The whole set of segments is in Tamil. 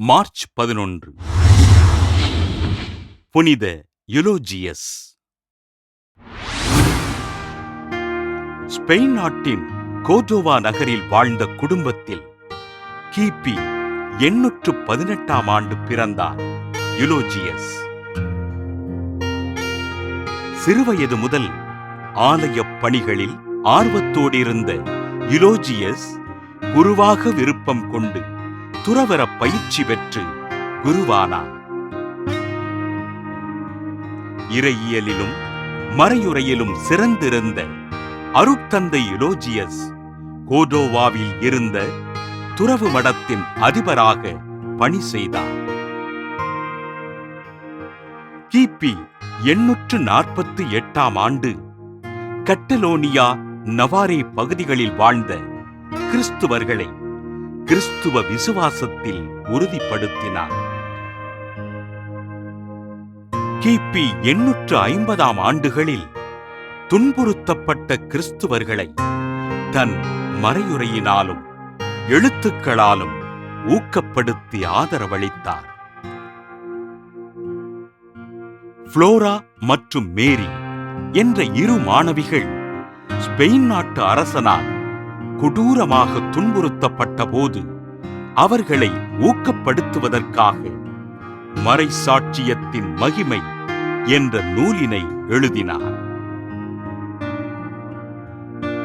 மார்ச் 11. புனித யுலோஜியஸ். ஸ்பெயின் நாட்டின் கோர்டோவா நகரில் வாழ்ந்த குடும்பத்தில் கிபி 818 ஆண்டு பிறந்தார் யுலோஜியஸ். சிறுவயது முதல் ஆலய பணிகளில் ஆர்வத்தோடிருந்த யுலோஜியஸ் குருவாக விருப்பம் கொண்டு துறவற பயிற்சி பெற்று குருவானார். இறையியலிலும் மறையுறையிலும் சிறந்திருந்த அருட்தந்தை யுலோஜியஸ் கோர்டோவாவில் இருந்த துறவு மடத்தின் அதிபராக பணி செய்தார். கிபி 848 ஆண்டு கட்டலோனியா, நவாரே பகுதிகளில் வாழ்ந்த கிறிஸ்துவர்களை கிறிஸ்துவ விசுவாசத்தில் உறுதிப்படுத்தினார். கிபி 850 ஆண்டுகளில் துன்புறுத்தப்பட்ட கிறிஸ்துவர்களை தன் மறையுறையினாலும் எழுத்துக்களாலும் ஊக்கப்படுத்தி ஆதரவளித்தார். புளோரா மற்றும் மேரி என்ற இரு மாணவிகள் ஸ்பெயின் நாட்டு அரசனால் கொடூரமாக துன்புறுத்தப்பட்ட போது அவர்களை ஊக்கப்படுத்துவதற்காக மறைசாட்சியத்தின் மகிமை என்ற நூலினை எழுதினார்.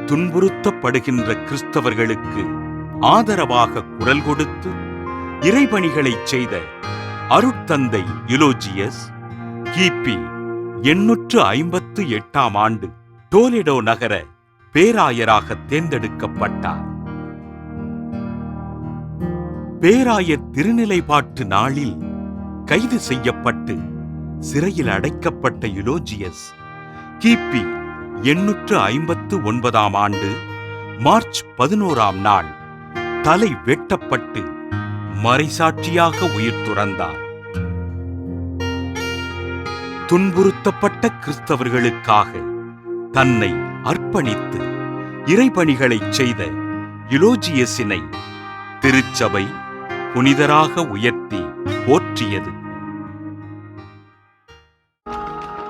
துன்புறுத்தப்படுகின்ற கிறிஸ்தவர்களுக்கு ஆதரவாக குரல் கொடுத்து இறைபணிகளை செய்த அருட்தந்தை யுலோஜியஸ் கிபி 858 ஆண்டு டோலெடோ நகர பேராயராக தேர்ந்தெடுக்கப்பட்டார். பேராயர் திருநிலைப்பாட்டு நாளில் கைது செய்யப்பட்டு சிறையில் அடைக்கப்பட்ட யுலோஜியஸ் கிபி 859 ஆண்டு மார்ச் 11 நாள் தலை வெட்டப்பட்டு மறைசாட்சியாக உயிர் துறந்தார். துன்புறுத்தப்பட்ட கிறிஸ்தவர்களுக்காக தன்னை அர்ப்பணித்து இறைபணிகளை செய்த யுலோஜியஸினை திருச்சபை புனிதராக உயர்த்தி போற்றியது.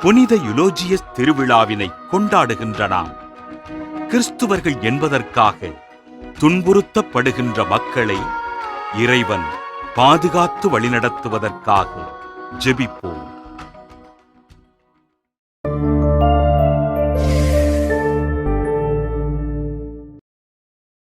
புனித யுலோஜியஸ் திருவிழாவினை கொண்டாடுகின்ற நாம் கிறிஸ்துவர்கள் என்பதற்காக துன்புறுத்தப்படுகின்ற மக்களை இறைவன் பாதுகாத்து வழிநடத்துவதற்காக ஜெபிப்போம்.